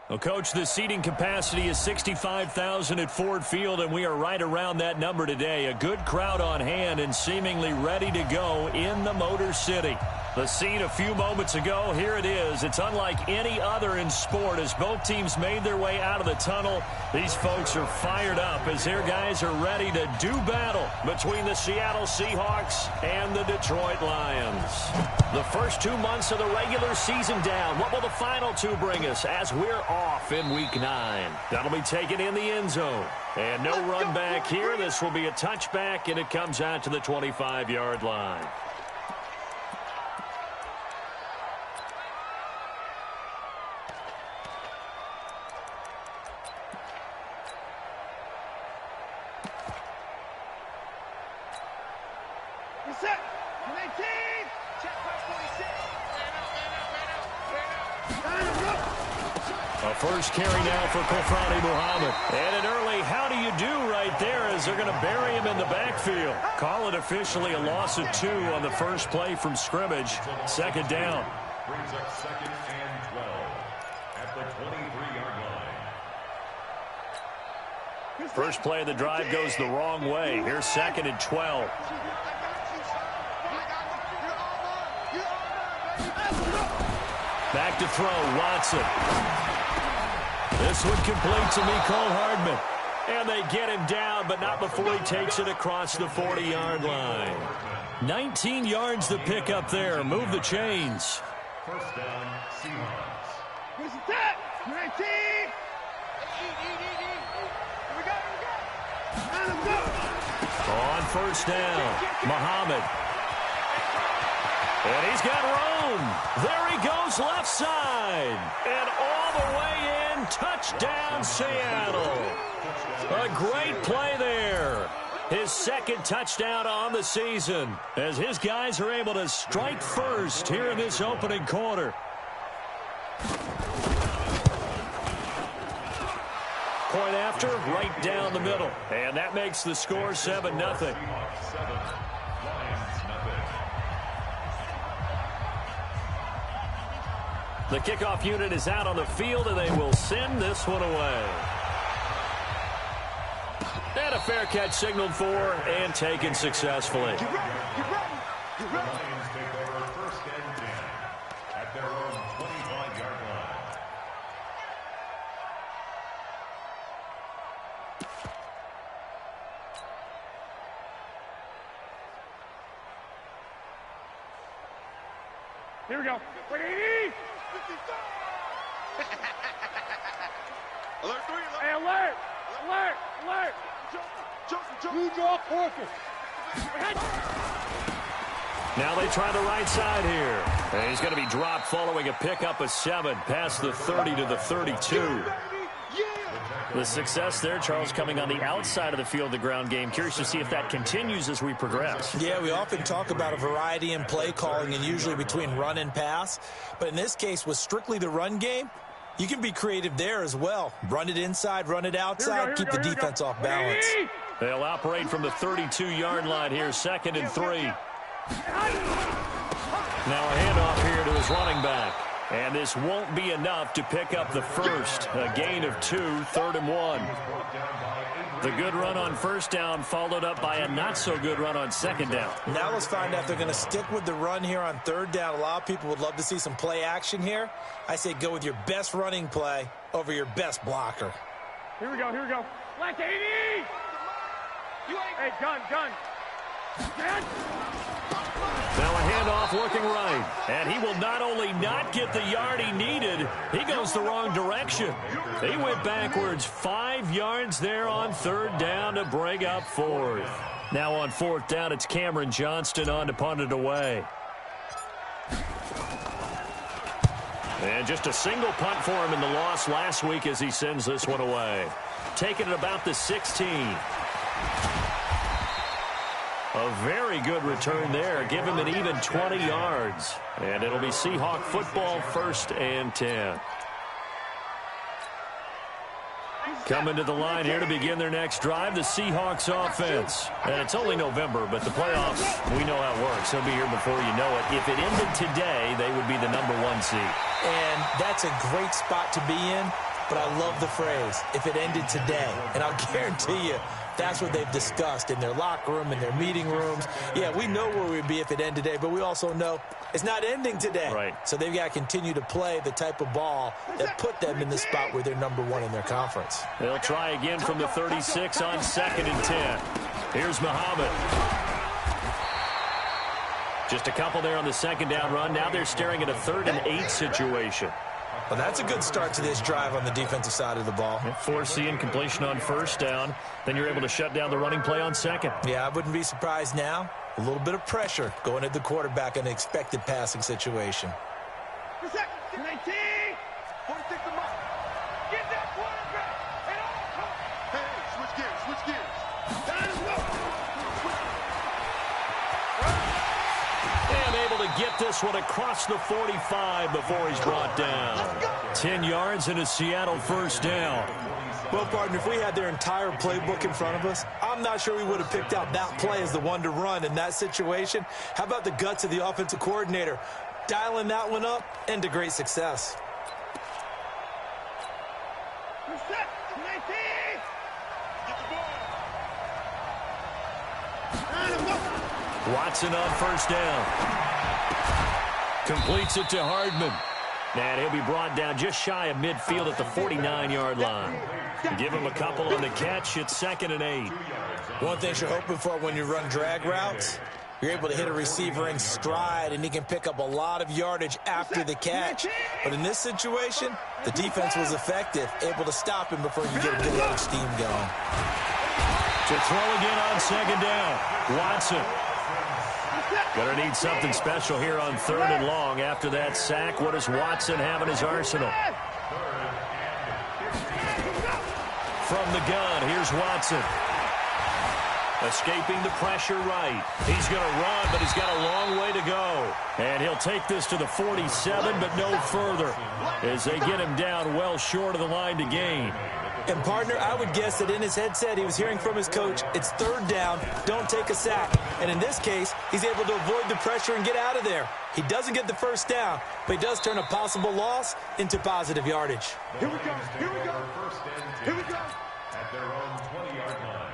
Well, Coach, the seating capacity is 65,000 at Ford Field, and we are right around that number today. A good crowd on hand and seemingly ready to go in the Motor City. The scene a few moments ago, here it is. It's unlike any other in sport as both teams made their way out of the tunnel. These folks are fired up as their guys are ready to do battle between the Seattle Seahawks and the Detroit Lions. The first 2 months of the regular season down. What will the final two bring us as we're off in Week 9? That'll be taken in the end zone. And no run back here. This will be a touchback, and it comes out to the 25-yard line. A first carry now for Kofrani Muhammad. And an early how do you do right there as they're going to bury him in the backfield. Call it officially a loss of 2 on the first play from scrimmage. Second down. Brings up second and 12 at the 23-yard line. First play of the drive goes the wrong way. Here's second and 12. Back to throw, Watson. This one complete to Mecole Hardman. And they get him down, but not before he takes it across the 40-yard line. 19 yards to pick up there. Move the chains. First down, Seahawks. Where's the tap? 19. On first down, Muhammad. And he's got room. There he goes left side. And all the way in, touchdown Seattle. A great play there. His second touchdown on the season as his guys are able to strike first here in this opening quarter. Point after, right down the middle. And that makes the score 7-0. The kickoff unit is out on the field, and they will send this one away. And a fair catch signaled for and taken successfully. The Lions take over first and 10 at their own 25-yard line. Here we go. Alert 3. Hey, alert! Alert! Alert! You draw focus. Now they try the right side here. And he's going to be dropped following a pickup of 7 past the 30 to the 32. The success there, Charles, coming on the outside of the field, the ground game. Curious to see if that continues as we progress. Yeah, we often talk about a variety in play calling and usually between run and pass. But in this case, with strictly the run game, you can be creative there as well. Run it inside, run it outside, keep the defense off balance. They'll operate from the 32-yard line here, second and 3. Now a handoff here to his running back. And this won't be enough to pick up the first. A gain of 2, 3rd and 1. The good run on first down followed up by a not-so-good run on second down. Now let's find out if they're going to stick with the run here on third down. A lot of people would love to see some play action here. I say go with your best running play over your best blocker. Here we go, here we go. Black 80! Hey, gun. Now a handoff looking right. And he will not only not get the yard he needed, he goes the wrong direction. He went backwards 5 yards there on third down to bring up fourth. Now on fourth down, it's Cameron Johnston on to punt it away. And just a single punt for him in the loss last week as he sends this one away. Taking it about the 16. A very good return there. Give him an even 20 yards. And it'll be Seahawk football, 1st and 10. Coming to the line here to begin their next drive, the Seahawks offense. And it's only November, but the playoffs, we know how it works. They'll be here before you know it. If it ended today, they would be the #1 seed. And that's a great spot to be in. but I love the phrase, if it ended today. And I'll guarantee you, that's what they've discussed in their locker room, in their meeting rooms. Yeah, we know where we'd be if it ended today, but we also know it's not ending today. Right. So they've got to continue to play the type of ball that put them in the spot where they're #1 in their conference. They'll try again from the 36 on 2nd and 10. Here's Muhammad. Just a couple there on the 2nd down run. Now they're staring at a 3rd and 8 situation. Well, that's a good start to this drive on the defensive side of the ball. Forcing completion on 1st down. Then you're able to shut down the running play on 2nd. Yeah, I wouldn't be surprised now. A little bit of pressure going at the quarterback in an expected passing situation. 19. 46 to mark. Get that quarterback. Hey, switch gears, switch gears. Time to go. And able to get this one across the 45 before he's brought down. 10 yards and a Seattle 1st down. Well, partner, if we had their entire playbook in front of us, I'm not sure we would have picked out that play as the one to run in that situation. How about the guts of the offensive coordinator? Dialing that one up and to great success. Set. 19. Get the ball. Watson on 1st down. Completes it to Hardman. And he'll be brought down just shy of midfield at the 49-yard line. Give him a couple on the catch. It's 2nd and 8. One thing you're hoping for when you run drag routes, you're able to hit a receiver in stride, and he can pick up a lot of yardage after the catch. But in this situation, the defense was effective, able to stop him before you get a good load of steam going. To throw again on 2nd down. Watson. Gonna need something special here on 3rd and long. After that sack, what does Watson have in his arsenal? From the gun, here's Watson. Escaping the pressure right. He's going to run, but he's got a long way to go. And he'll take this to the 47, but no further, as they get him down well short of the line to gain. And, partner, I would guess that in his headset he was hearing from his coach, it's 3rd down, don't take a sack. And in this case, he's able to avoid the pressure and get out of there. He doesn't get the 1st down, but he does turn a possible loss into positive yardage. Here we go. Here we go. Here we go. At their own 20-yard line.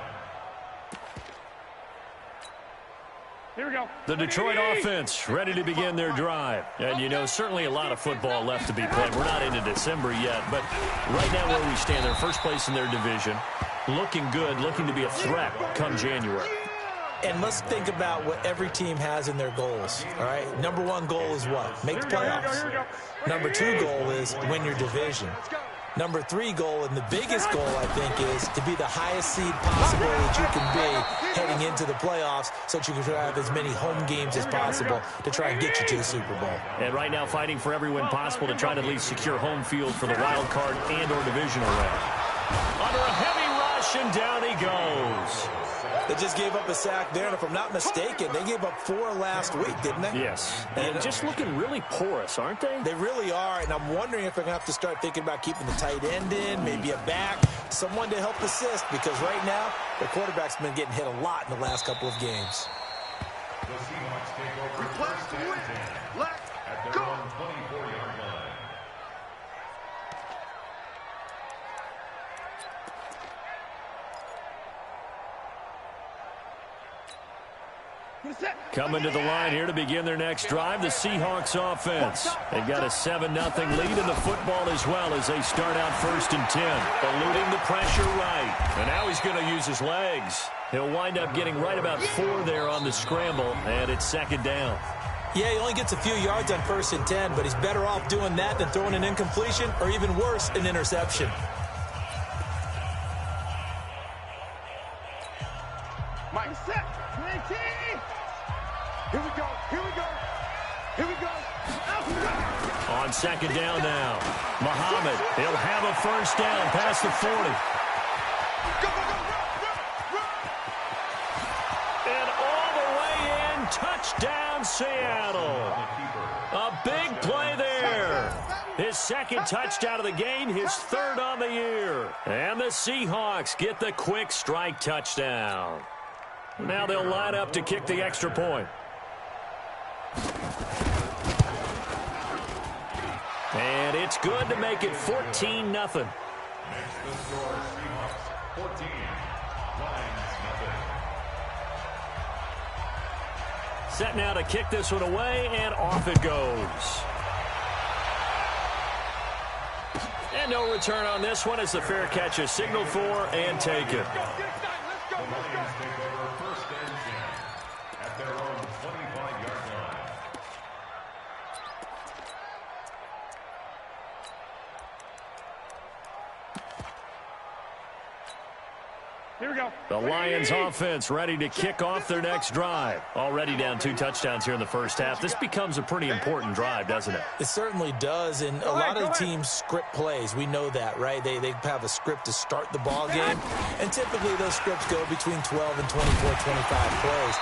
Here we go. The Detroit offense ready to begin their drive. And, you know, certainly a lot of football left to be played. We're not into December yet, but right now where we stand, they're 1st place in their division. Looking good, looking to be a threat come January. And let's think about what every team has in their goals, all right? #1 goal is what? Make the playoffs. #2 goal is win your division. #3 goal, and the biggest goal, I think, is to be the highest seed possible that you can be heading into the playoffs so that you can have as many home games as possible to try and get you to the Super Bowl. And right now fighting for every win possible to try to at least secure home field for the wild card and or divisional round. Under a heavy rush, and down he goes. They just gave up a sack there, and if I'm not mistaken, they gave up 4 last week, didn't they? Yes. And just looking really porous, aren't they? They really are, and I'm wondering if they're going to have to start thinking about keeping the tight end in, maybe a back, someone to help assist, because right now, the quarterback's been getting hit a lot in the last couple of games. The Seahawks take over 1st and 10 at their own 24-yard line. Coming to the line here to begin their next drive, the Seahawks offense. They've got a 7-0 lead in the football as well as they start out 1st and 10. Eluding the pressure right. And now he's going to use his legs. He'll wind up getting right about 4 there on the scramble, and it's 2nd down. Yeah, he only gets a few yards on 1st and 10, but he's better off doing that than throwing an incompletion or even worse, an interception. Mike, set. 19. Here we go. Here we go. Here we go. On 2nd down now, Muhammad. He'll have a 1st down past the 40. Go, go, go, run. And all the way in, touchdown Seattle. A big play there. His 2nd touchdown of the game, his 3rd on the year. And the Seahawks get the quick strike touchdown. Now they'll line up to kick the extra point. And it's good to make it 14-0. Makes the score Seahawks 14, Lions nothing. Set now to kick this one away, and off it goes. And no return on this one as the fair catch is signaled for and taken. The Lions take over first and 10 at their own 25-yard line. Here we go. The Lions offense ready to kick off their next drive. Already down 2 touchdowns here in the first half. This becomes a pretty important drive, doesn't it? It certainly does, and a lot of the teams script plays. We know that, right? They have a script to start the ball game, and typically those scripts go between 12 and 24, 25 plays.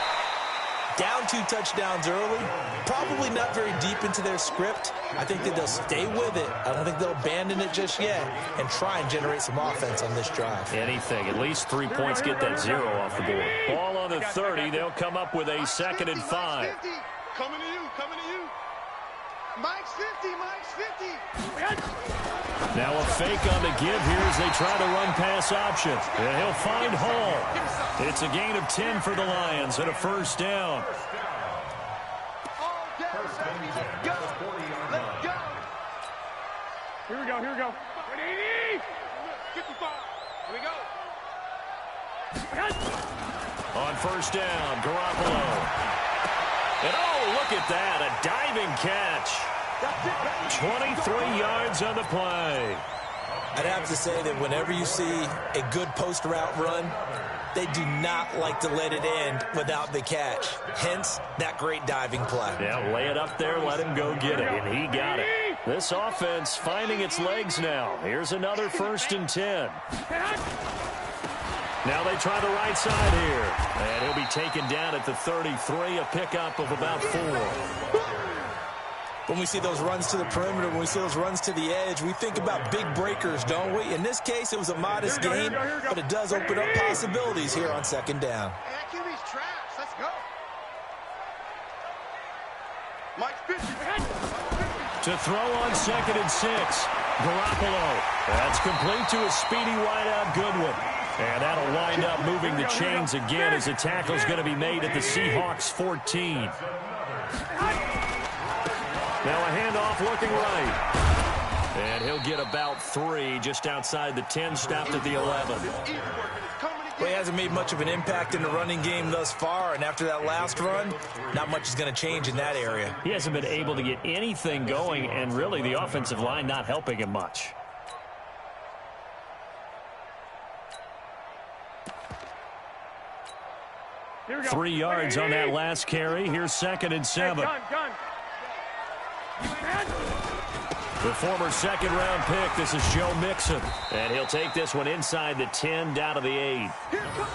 Down 2 touchdowns early, probably not very deep into their script. I think that they'll stay with it. I don't think they'll abandon it just yet and try and generate some offense on this drive. Anything. At least 3 points, get that 0 off the board. Ball on the 30. They'll come up with a 2nd and 5. Coming to you, coming to you. Mike's 50, Mike's 50. Now a fake on the give here as they try to run pass option. And he'll find Hall. It's a gain of 10 for the Lions and a first down. Here we go, here we go. 55. Here we go. On first down, Garoppolo. And oh, look at that, a diving catch. 23 yards on the play. I'd have to say that whenever you see a good post route run, they do not like to let it end without the catch. Hence, that great diving play. Yeah, lay it up there, let him go get it, and he got it. This offense finding its legs now. Here's another 1st and 10. Now they try the right side here. And he'll be taken down at the 33, a pickup of about 4. When we see those runs to the perimeter, when we see those runs to the edge, we think about big breakers, don't we? In this case, it was a modest gain, but it does open up possibilities here on 2nd down. Hey, that QB's trash. Let's go. Mike's 50. To throw on 2nd and 6. Garoppolo. That's complete to a speedy wideout Goodwin. And that'll wind up moving the chains again as the tackle's going to be made at the Seahawks 14. Now a handoff looking right. And he'll get about 3 just outside the 10, stopped at the 11. Well, he hasn't made much of an impact in the running game thus far, and after that last run, not much is going to change in that area. He hasn't been able to get anything going, and really the offensive line not helping him much. Here we go. 3 yards on that last carry. Here's 2nd and 7. Gun. The former 2nd-round pick, this is Joe Mixon. And he'll take this one inside the 10, down to the 8.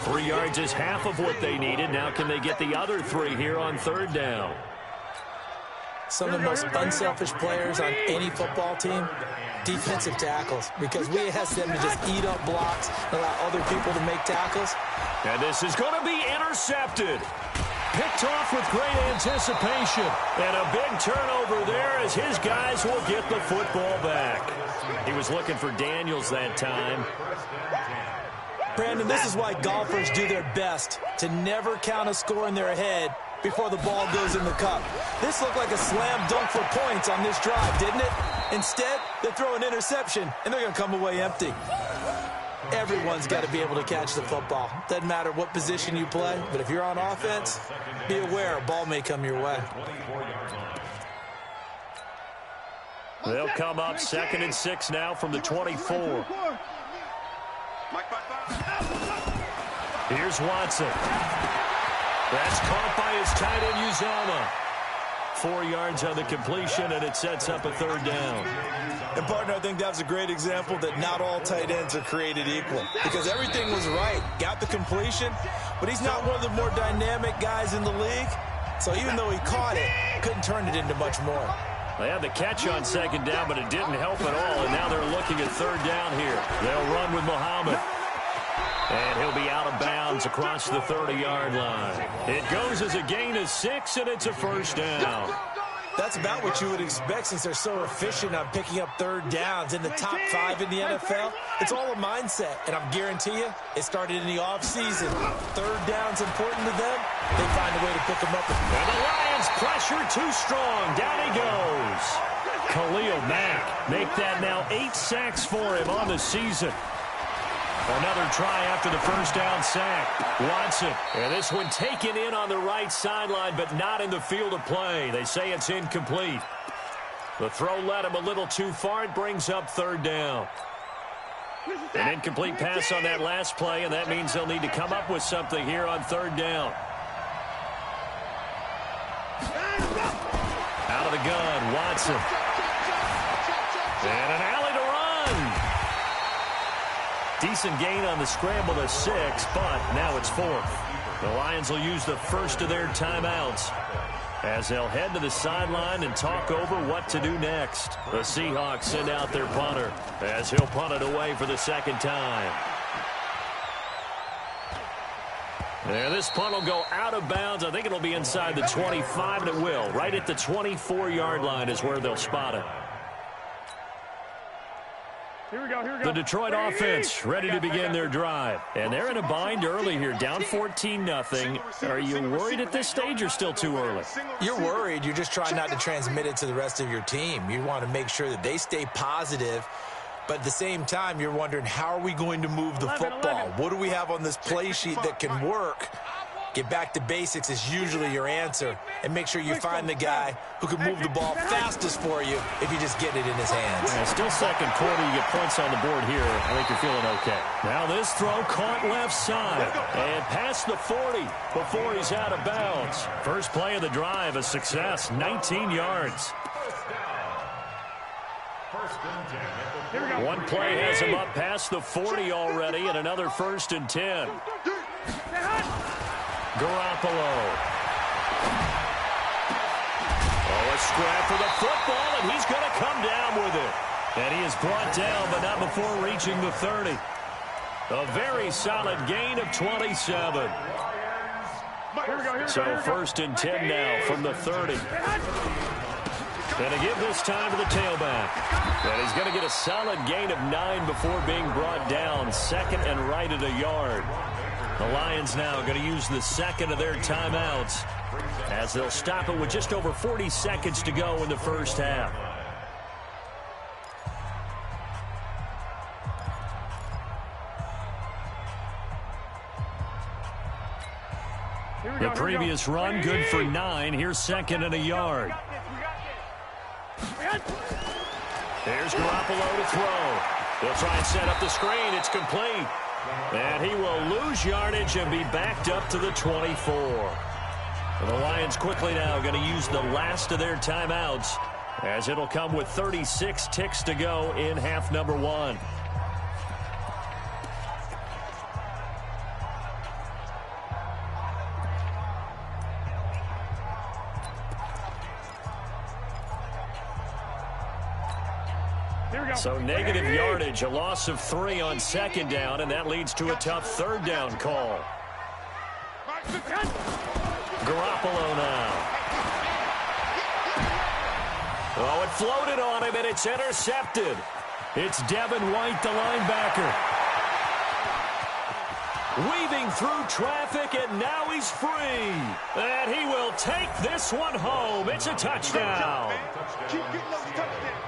3 yards is half of what they needed. Now can they get the other 3 here on 3rd down? Some of the most unselfish players on any football team, defensive tackles, because we ask them to just eat up blocks, allow other people to make tackles. And this is going to be intercepted. Picked off with great anticipation. And a big turnover there as his guys will get the football back. He was looking for Daniels that time. Brandon, this is why golfers do their best to never count a score in their head before the ball goes in the cup. This looked like a slam dunk for points on this drive, didn't it? Instead, they throw an interception, and they're going to come away empty. Everyone's got to be able to catch the football. Doesn't matter what position you play, but if you're on offense, be aware a ball may come your way. They'll come up 2nd and 6 now from the 24. Here's Watson. That's caught by his tight end, Uzomah. 4 yards on the completion, and it sets up a 3rd down. And, partner, I think that was a great example that not all tight ends are created equal, because everything was right. Got the completion, but he's not one of the more dynamic guys in the league. So even though he caught it, couldn't turn it into much more. They had the catch on 2nd down, but it didn't help at all, and now they're looking at 3rd down here. They'll run with Muhammad. And he'll be out of bounds across the 30-yard line. It goes as a gain of 6, and it's a 1st down. That's about what you would expect since they're so efficient on picking up third downs. In the top 5 in the NFL, it's all a mindset. And I guarantee you, it started in the offseason. Third down's important to them. They find a way to pick them up. And the Lions pressure too strong. Down he goes. Khalil Mack make that now 8 sacks for him on the season. Another try after the first down sack. Watson. And this one taken in on the right sideline, but not in the field of play. They say it's incomplete. The throw led him a little too far. It brings up third down. An incomplete pass on that last play, and that means they'll need to come up with something here on third down. Out of the gun, Watson. And an alley to run. Decent gain on the scramble to 6, but now it's 4th. The Lions will use the first of their timeouts as they'll head to the sideline and talk over what to do next. The Seahawks send out their punter as he'll punt it away for the second time. And this punt will go out of bounds. I think it'll be inside the 25, and it will. Right at the 24-yard line is where they'll spot it. Here we go. The Detroit offense ready to begin their drive. And they're in a bind early here, down 14-0. Are you worried at this stage or still too early? You're worried. You're just trying not to transmit it to the rest of your team. You want to make sure that they stay positive. But at the same time, you're wondering, how are we going to move the football? What do we have on this play sheet that can work? Get back to basics is usually your answer. And make sure you find the guy who can move the ball fastest for you if you just get it in his hands. Yeah, still second quarter. You get points on the board here. I think you're feeling okay. Now this throw caught left side. And past the 40 before he's out of bounds. First play of the drive, a success, 19 yards. One play has him up past the 40 already, and another 1st and 10. Garoppolo. Oh, a scrap for the football, and he's going to come down with it. And he is brought down, but not before reaching the 30. A very solid gain of 27. So 1st and 10 now from the 30. And to give this time to the tailback. And he's going to get a solid gain of 9 before being brought down. 2nd and right at a yard. The Lions now going to use the second of their timeouts as they'll stop it with just over 40 seconds to go in the first half. The previous run good for 9. Here's 2nd and a yard. There's Garoppolo to throw. They'll try and set up the screen. It's complete. And he will lose yardage and be backed up to the 24. And the Lions quickly now going to use the last of their timeouts as it'll come with 36 ticks to go in half number 1. So negative yardage, a loss of 3 on 2nd down, and that leads to a tough 3rd down call. Garoppolo now. Oh, it floated on him, and it's intercepted. It's Devin White, the linebacker. Weaving through traffic, and now he's free. And he will take this one home. It's a touchdown. Keep getting those touchdowns.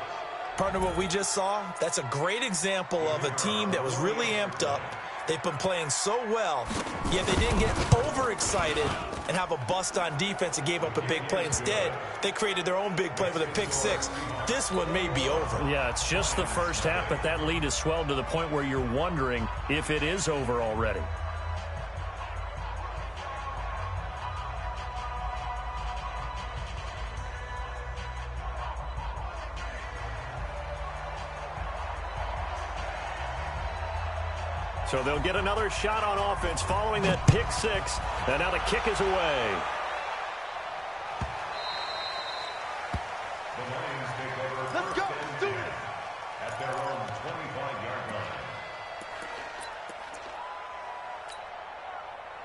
Partner, what we just saw, that's a great example of a team that was really amped up. They've been playing so well, yet they didn't get overexcited and have a bust on defense and gave up a big play. Instead, they created their own big play with a pick 6. This one may be over. Yeah, it's just the first half, but that lead has swelled to the point where you're wondering if it is over already. So they'll get another shot on offense following that pick 6. And now the kick is away. Let's go. Do it. At their own 25-yard line.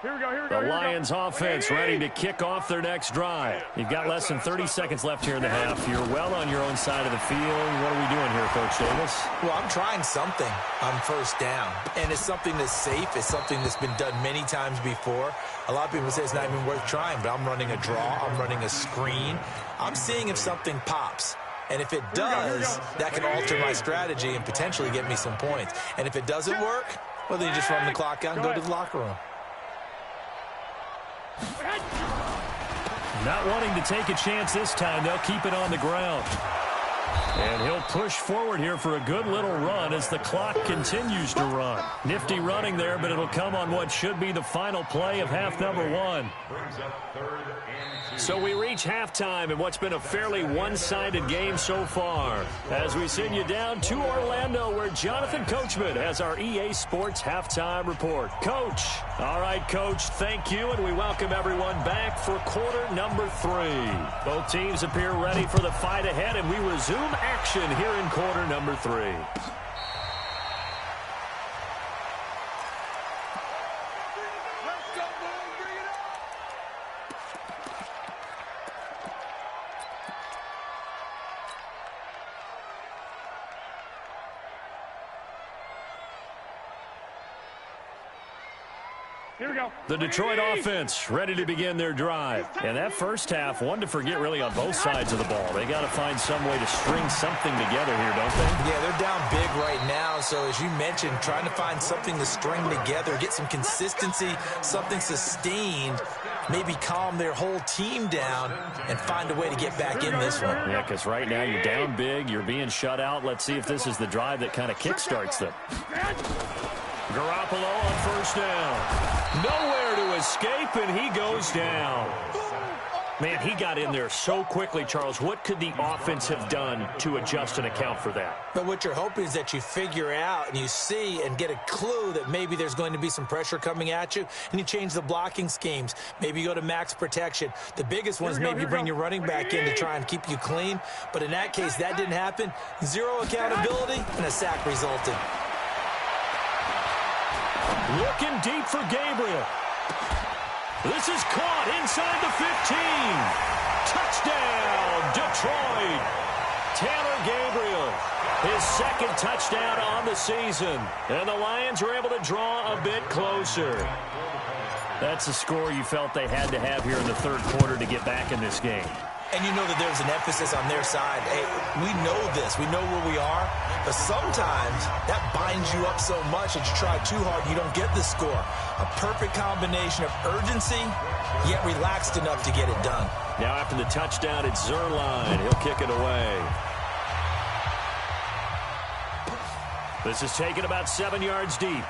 The Lions offense ready to kick off their next drive. You've got less than 30 seconds left here in the half. You're well on your own side of the field. What are we doing here, Coach Davis? Well, I'm trying something on first down, and it's something that's safe. It's something that's been done many times before. A lot of people say it's not even worth trying, but I'm running a draw. I'm running a screen. I'm seeing if something pops. And if it does, that can alter my strategy and potentially get me some points. And if it doesn't work, well, then you just run the clock out and go to the locker room. Not wanting to take a chance this time. They'll keep it on the ground. And he'll push forward here for a good little run as the clock continues to run. Nifty running there, but it'll come on what should be the final play of half number one. So we reach halftime in what's been a fairly one-sided game so far. As we send you down to Orlando, where Jonathan Coachman has our EA Sports halftime report. Coach. All right, Coach, thank you, and we welcome everyone back for quarter number 3. Both teams appear ready for the fight ahead, and we resume action here in quarter number 3. Here we go. The Detroit offense ready to begin their drive. And that first half, one to forget really on both sides of the ball. They got to find some way to string something together here, don't they? Yeah, they're down big right now. So as you mentioned, trying to find something to string together, get some consistency, something sustained, maybe calm their whole team down and find a way to get back in this one. Yeah, because right now you're down big, you're being shut out. Let's see if this is the drive that kind of kickstarts them. Garoppolo on first down. Nowhere to escape, and he goes down. Man, he got in there so quickly, Charles. What could the offense have done to adjust and account for that? But what you're hoping is that you figure out and you see and get a clue that maybe there's going to be some pressure coming at you, and you change the blocking schemes. Maybe you go to max protection. The biggest one is maybe you bring your running back in to try and keep you clean. But in that case, that didn't happen. Zero accountability, and a sack resulted. Looking deep for Gabriel. This is caught inside the 15. Touchdown, Detroit. Taylor Gabriel, his second touchdown on the season. And the Lions were able to draw a bit closer. That's a score you felt they had to have here in the third quarter to get back in this game. And you know that there's an emphasis on their side. Hey, we know this. We know where we are. But sometimes that binds you up so much that you try too hard, you don't get the score. A perfect combination of urgency, yet relaxed enough to get it done. Now after the touchdown, it's Zerline. He'll kick it away. This is taken about 7 yards deep.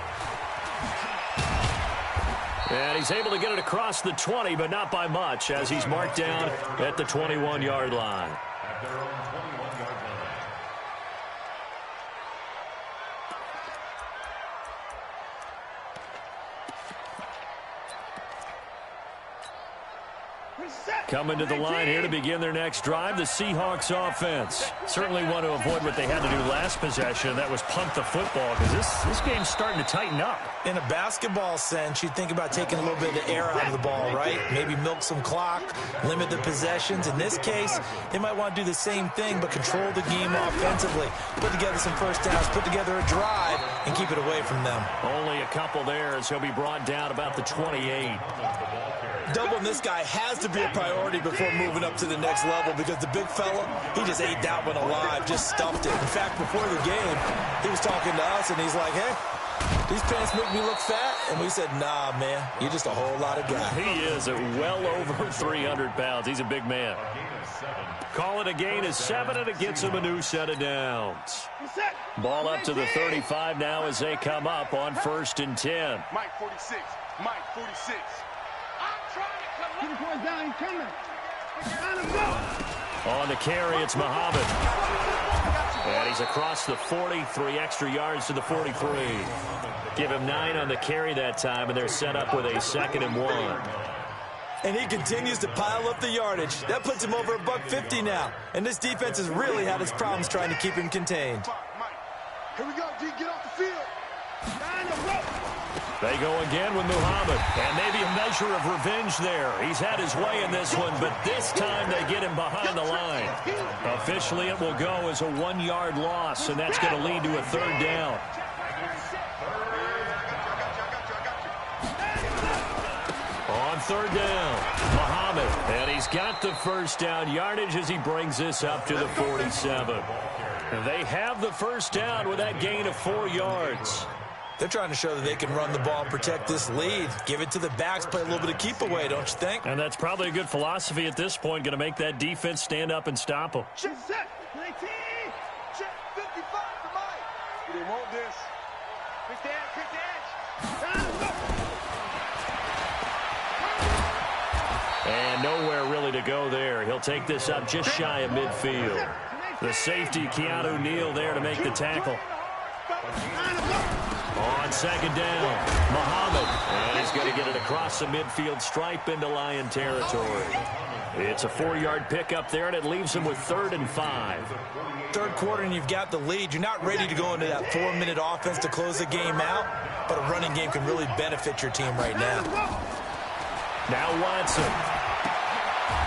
And he's able to get it across the 20, but not by much, as he's marked down at the 21-yard line. At their own 21-yard line. Coming to the line here to begin their next drive, the Seahawks offense. Certainly want to avoid what they had to do last possession. That was punt the football, because this game's starting to tighten up. In a basketball sense, you think about taking a little bit of the air out of the ball, right? Maybe milk some clock, limit the possessions. In this case, they might want to do the same thing, but control the game offensively. Put together some first downs, put together a drive, and keep it away from them. Only a couple there as he'll be brought down about the 28. Doubling this guy has to be a priority before moving up to the next level, because the big fella, he just ate that one alive, just stuffed it. In fact, before the game, he was talking to us, and he's like, hey, these pants make me look fat. And we said, nah, man, you're just a whole lot of guy. He is at well over 300 pounds. He's a big man. Call it a gain of 7, and it gets him a new set of downs. Ball up to the 35 now as they come up on 1st and 10. Mike 46. Mike 46. Keep the boys down, he's coming. Let him go. On the carry, it's Muhammad. And he's across the 40, 3 extra yards to the 43. Give him 9 on the carry that time, and they're set up with a 2nd and 1. And he continues to pile up the yardage. That puts him over $150 now. And this defense has really had its problems trying to keep him contained. Here we go, G, get off the field. They go again with Muhammad, and maybe a measure of revenge there. He's had his way in this one, but this time they get him behind the line. Officially, it will go as a 1-yard loss, and that's going to lead to a 3rd down. On 3rd down, Muhammad, and he's got the 1st down yardage as he brings this up to the 47. And they have the 1st down with that gain of 4 yards. They're trying to show that they can run the ball and protect this lead. Give it to the backs, play a little bit of keep away, don't you think? And that's probably a good philosophy at this point, going to make that defense stand up and stop them. Check 19. Check 55 for Mike. They want this. Quick the edge. And nowhere really to go there. He'll take this up just shy of midfield. The safety, Keanu Neal, there to make the tackle. On 2nd down, Muhammad. And he's going to get it across the midfield stripe into Lion territory. It's a 4-yard pickup there, and it leaves him with 3rd and 5. 3rd quarter, and you've got the lead. You're not ready to go into that 4-minute offense to close the game out, but a running game can really benefit your team right now. Now Watson.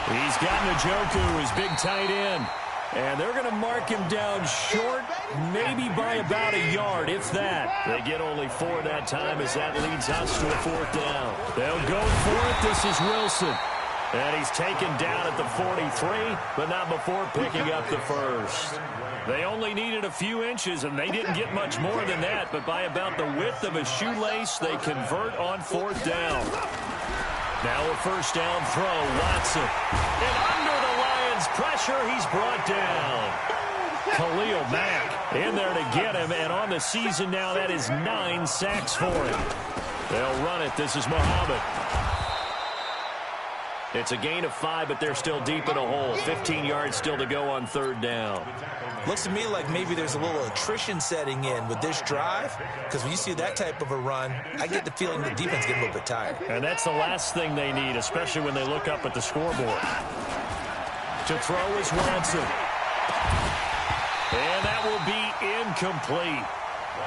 He's got Njoku, his big tight end. And they're going to mark him down short, maybe by about a yard, if that. They get only 4 that time as that leads us to a 4th down. They'll go for it. This is Wilson. And he's taken down at the 43, but not before picking up the 1st. They only needed a few inches, and they didn't get much more than that, but by about the width of a shoelace, they convert on 4th down. Now a 1st down throw, Watson. And under the Lions' pressure, he's brought down. Khalil Mack in there to get him, and on the season now, that is 9 sacks for him. They'll run it. This is Muhammad. It's a gain of 5, but they're still deep in a hole. 15 yards still to go on 3rd down. Looks to me like maybe there's a little attrition setting in with this drive, because when you see that type of a run, I get the feeling the defense get a little bit tired. And that's the last thing they need, especially when they look up at the scoreboard. To throw is Watson. And that will be incomplete.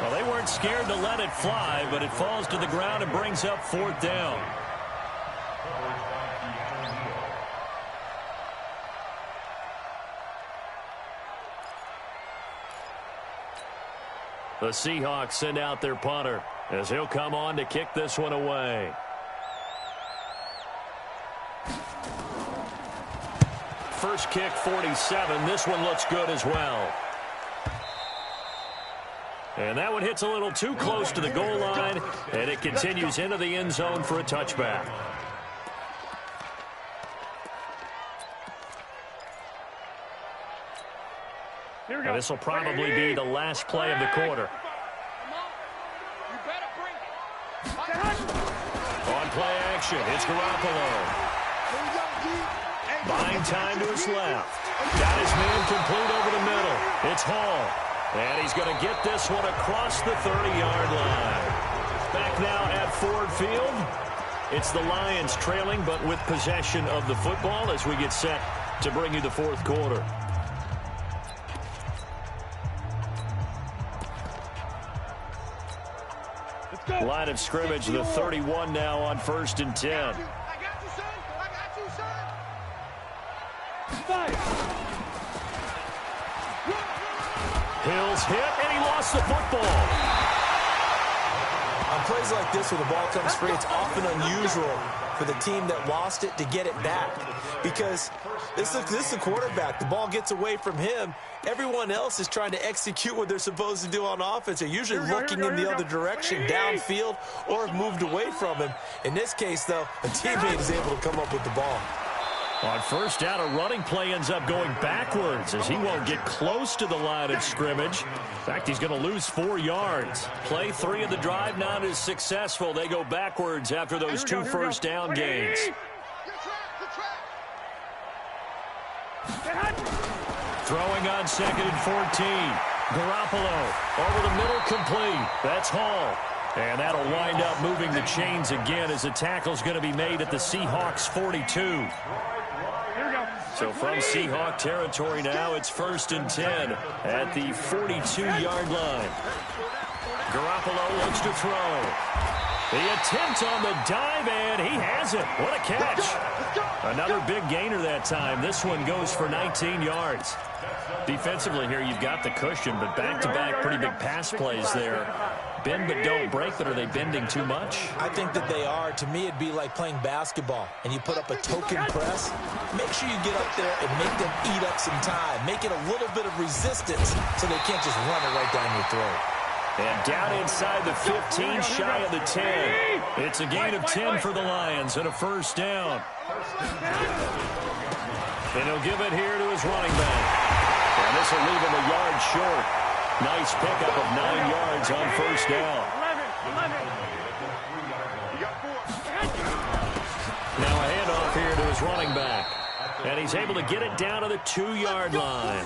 Well, they weren't scared to let it fly, but it falls to the ground and brings up 4th down. The Seahawks send out their punter as he'll come on to kick this one away. First kick, 47. This one looks good as well. And that one hits a little too close to the goal line, and it continues into the end zone for a touchback. And this will probably be the last play of the quarter. On play action, it's Garoppolo. Buying time to his left. Got his man complete over the middle. It's Hall. And he's going to get this one across the 30-yard line. Back now at Ford Field. It's the Lions trailing, but with possession of the football as we get set to bring you the 4th quarter. Line of scrimmage, the 31 now on 1st and 10. I got you, son. I got you, son. Fire. Hills hit, and he lost the football. On plays like this, where the ball comes free, it's often unusual for the team that lost it to get it back. Because this is the quarterback. The ball gets away from him. Everyone else is trying to execute what they're supposed to do on offense. They're usually looking in the other direction, downfield, or have moved away from him. In this case, though, a teammate is able to come up with the ball. On 1st down, a running play ends up going backwards as he won't get close to the line of scrimmage. In fact, he's going to lose 4 yards. Play 3 of the drive not as successful. They go backwards after those 2 first down gains. Throwing on 2nd and 14. Garoppolo over the middle, complete. That's Hall. And that'll wind up moving the chains again as the tackle's going to be made at the Seahawks 42. So from Seahawk territory now, it's 1st and 10 at the 42-yard line. Garoppolo Garoppolo looks to throw. The attempt on the dive, and he has it. What a catch. Another big gainer that time. This one goes for 19 yards. Defensively here, you've got the cushion, but back-to-back pretty big pass plays there. Bend but don't break, but are they bending too much? I think that they are. To me, it'd be like playing basketball, and you put up a token press. Make sure you get up there and make them eat up some time. Make it a little bit of resistance so they can't just run it right down your throat. And down inside the 15, shy of the 10. It's a gain of 10 for the Lions and a first down. And he'll give it here to his running back. And this will leave him a yard short. Nice pickup of 9 yards on first down. Now a handoff here to his running back. And he's able to get it down to the 2-yard line.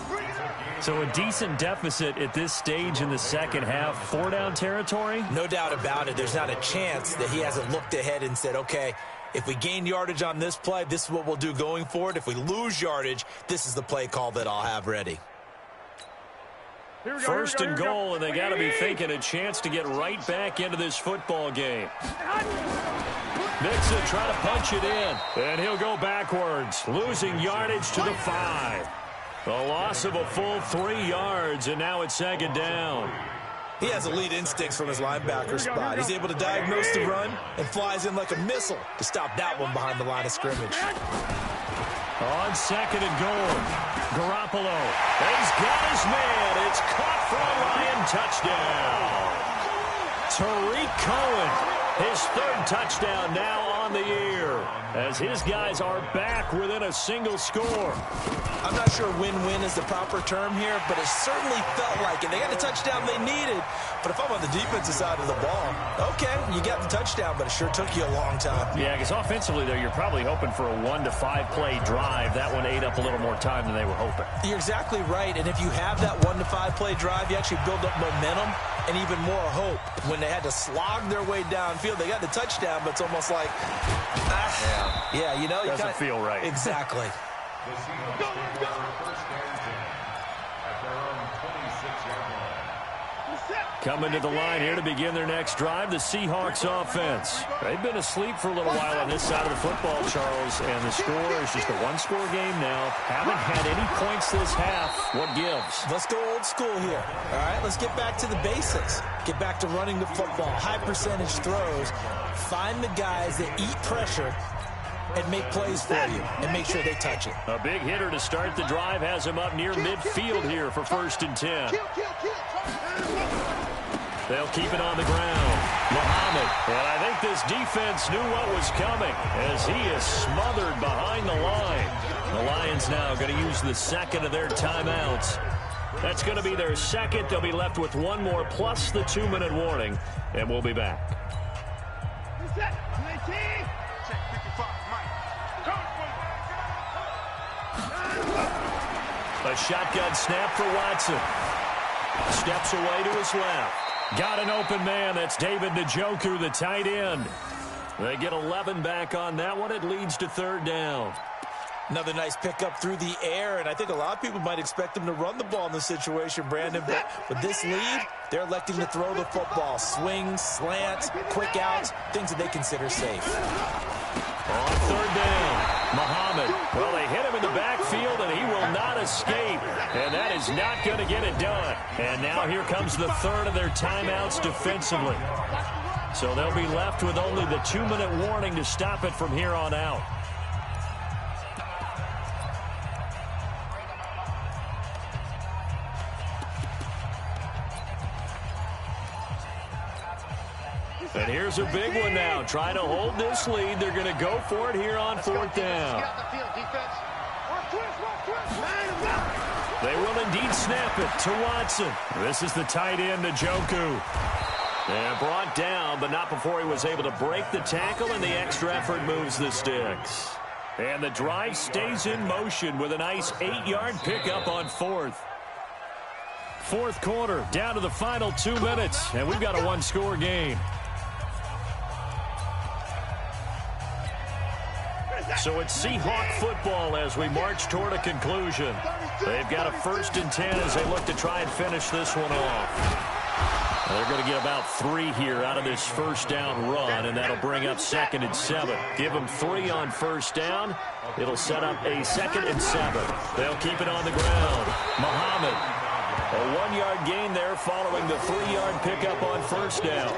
So a decent deficit at this stage in the second half. 4-down territory? No doubt about it. There's not a chance that he hasn't looked ahead and said, okay, if we gain yardage on this play, this is what we'll do going forward. If we lose yardage, this is the play call that I'll have ready. First and goal, and they got to be thinking a chance to get right back into this football game. Mixon trying to punch it in, and he'll go backwards, losing yardage to the 5. A loss of a full 3 yards, and now it's second down. He has elite instincts from his linebacker spot. He's able to diagnose the run and flies in like a missile to stop that one behind the line of scrimmage. On second and goal, Garoppolo. He's got his man. It's caught for a Lion touchdown. Tariq Cohen, his 3rd touchdown now on the year, as his guys are back within a single score. I'm not sure win-win is the proper term here, but it certainly felt like it. They got the touchdown they needed, but if I'm on the defensive side of the ball, okay, you got the touchdown, but it sure took you a long time. Yeah, because offensively, though, you're probably hoping for a 1 to 5 play drive. That one ate up a little more time than they were hoping. You're exactly right, and if you have that 1 to 5 play drive, you actually build up momentum and even more hope. When they had to slog their way downfield, they got the touchdown, but it's almost like, yeah, you know, you doesn't feel right. Exactly. The Seahawks take over first and 10 at their own 26-yard line. Coming to the line here to begin their next drive, the Seahawks offense. They've been asleep for a little while on this side of the football, Charles, and the score is just a one-score game now. Haven't had any points this half. What gives? Let's go old school here. All right, let's get back to the basics. Get back to running the football, high percentage throws. Find the guys that eat pressure and make plays for you and make sure they touch it. A big hitter to start the drive has him up near midfield here for first and 10. They'll keep it on the ground. Muhammad. And I think this defense knew what was coming as he is smothered behind the line. The Lions now going to use the second of their timeouts. That's going to be their second. They'll be left with one more plus the 2-minute warning, and we'll be back. A shotgun snap for Watson. Steps away to his left. Got an open man. That's David Njoku, the tight end. They get 11 back on that one. It leads to 3rd down. Another nice pickup through the air, and I think a lot of people might expect them to run the ball in this situation, Brandon. But with this lead, they're electing to throw the football. Swings, slants, quick outs, things that they consider safe. On 3rd down, Muhammad. Well, they hit him in the backfield, and he will not escape. And that is not going to get it done. And now here comes the 3rd of their timeouts defensively. So they'll be left with only the 2-minute warning to stop it from here on out. And here's a big one now. Trying to hold this lead. They're going to go for it here on 4th down. They will indeed snap it to Watson. This is the tight end, Njoku. And brought down, but not before he was able to break the tackle, and the extra effort moves the sticks. And the drive stays in motion with a nice 8-yard pickup on 4th. 4th quarter, down to the final 2 minutes, and we've got a one-score game. So it's Seahawk football as we march toward a conclusion. They've got a 1st and 10 as they look to try and finish this one off. They're going to get about 3 here out of this first down run, and that'll bring up 2nd and 7. Give them 3 on first down. It'll set up a 2nd and 7. They'll keep it on the ground. Muhammad, a 1-yard gain there following the 3-yard pickup on first down.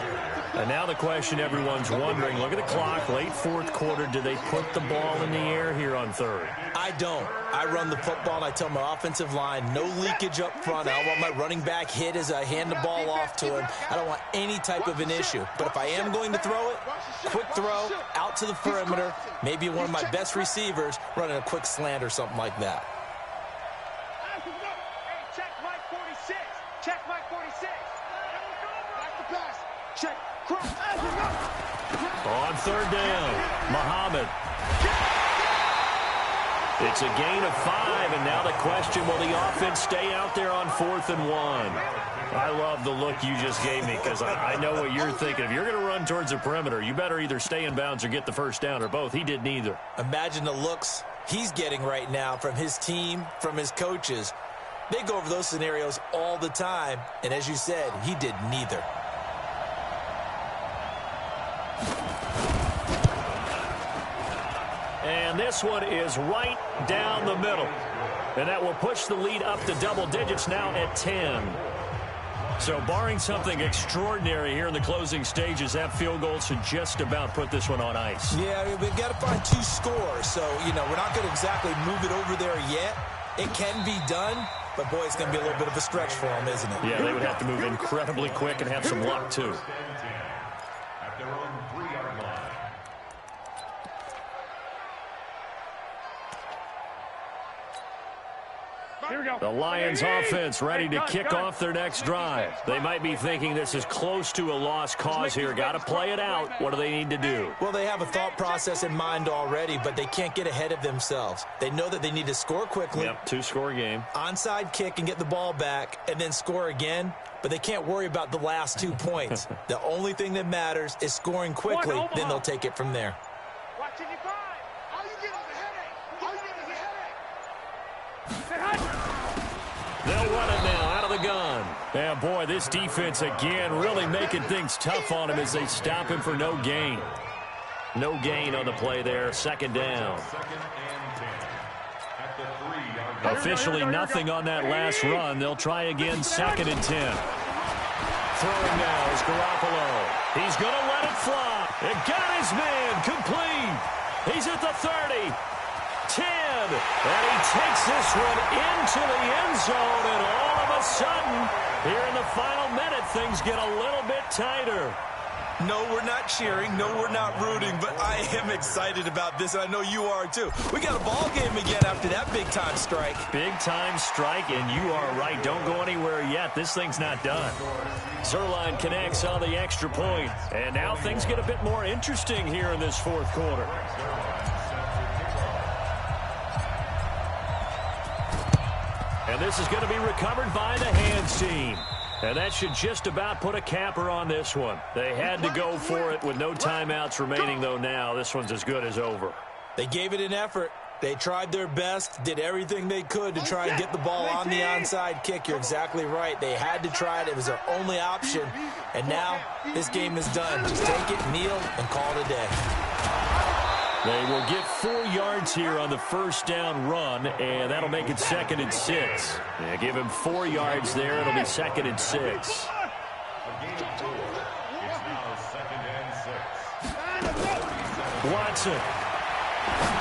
And now the question everyone's wondering, look at the clock, late 4th quarter, do they put the ball in the air here on 3rd? I don't. I run the football, and I tell my offensive line, no leakage up front. I don't want my running back hit as I hand the ball off to him. I don't want any type of an issue. But if I am going to throw it, quick throw, out to the perimeter, maybe one of my best receivers running a quick slant or something like that. Check Mike 46. Check Mike 46. Back the pass. Check. On 3rd down, Muhammad. It's a gain of 5, and now the question, will the offense stay out there on 4th and 1? I love the look you just gave me because I know what you're thinking. If you're going to run towards the perimeter, you better either stay in bounds or get the first down, or both. He did neither. Imagine the looks he's getting right now from his team, from his coaches. They go over those scenarios all the time, and as you said, he did neither. And this one is right down the middle. And that will push the lead up to double digits now at 10. So barring something extraordinary here in the closing stages, that field goal should just about put this one on ice. Yeah, we've got to find 2 scores. So, we're not going to exactly move it over there yet. It can be done, but, boy, it's going to be a little bit of a stretch for them, isn't it? Yeah, they would have to move incredibly quick and have some luck, too. At their own 3-yard line. Here we go. The Lions offense ready to kick off their next drive. They might be thinking this is close to a lost cause here. Got to play it out. What do they need to do? Well, they have a thought process in mind already, but they can't get ahead of themselves. They know that they need to score quickly. Yep, 2-score game. Onside kick and get the ball back and then score again, but they can't worry about the last 2 points. The only thing that matters is scoring quickly, then they'll take it from there. Watch it, you find. All you get is a headache. All you get is a headache. They'll run it now out of the gun. Yeah, boy, this defense again really making things tough on him as they stop him for no gain. No gain on the play there. 2nd down. Officially nothing on that last run. They'll try again, 2nd and 10. Throwing now is Garoppolo. He's going to let it fly. It got his man complete. He's at the 30. 10, and he takes this one into the end zone, and all of a sudden, here in the final minute, things get a little bit tighter. No, we're not cheering. No, we're not rooting, but I am excited about this, and I know you are too. We got a ball game again after that big-time strike. Big-time strike, and you are right. Don't go anywhere yet. This thing's not done. Zerline connects on the extra point, and now things get a bit more interesting here in this 4th quarter. And this is going to be recovered by the hands team. And that should just about put a capper on this one. They had to go for it with no timeouts remaining, though now. This one's as good as over. They gave it an effort. They tried their best, did everything they could to try and get the ball on the onside kick. You're exactly right. They had to try it. It was their only option. And now this game is done. Just take it, kneel, and call it a day. They will get 4 yards here on the first down run, and that'll make it 2nd and 6. Yeah, give him 4 yards there. It'll be 2nd and 6. Watson.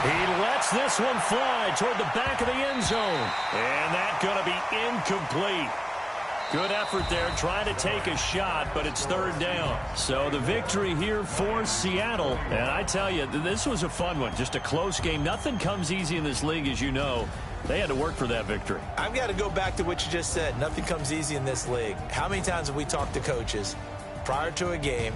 He lets this one fly toward the back of the end zone. And that's going to be incomplete. Good effort there, trying to take a shot, but it's 3rd down. So the victory here for Seattle. And I tell you, this was a fun one. Just a close game. Nothing comes easy in this league, as you know. They had to work for that victory. I've got to go back to what you just said. Nothing comes easy in this league. How many times have we talked to coaches prior to a game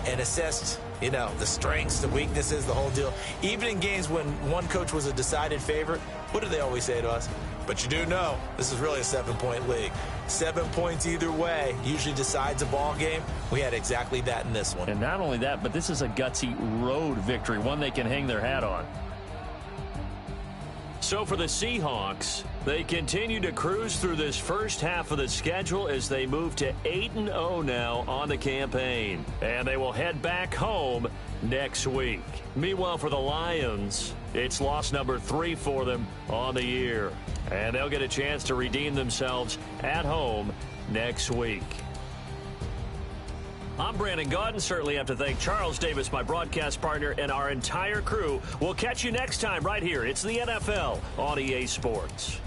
and assessed, the strengths, the weaknesses, the whole deal? Even in games when one coach was a decided favorite, what do they always say to us? But you do know this is really a 7-point league. 7 points either way usually decides a ball game. We had exactly that in this one. And not only that, but this is a gutsy road victory, one they can hang their hat on. So for the Seahawks, they continue to cruise through this first half of the schedule as they move to 8-0 now on the campaign. And they will head back home next week. Meanwhile, for the Lions, it's loss number 3 for them on the year. And they'll get a chance to redeem themselves at home next week. I'm Brandon Gaudin. Certainly have to thank Charles Davis, my broadcast partner, and our entire crew. We'll catch you next time right here. It's the NFL on EA Sports.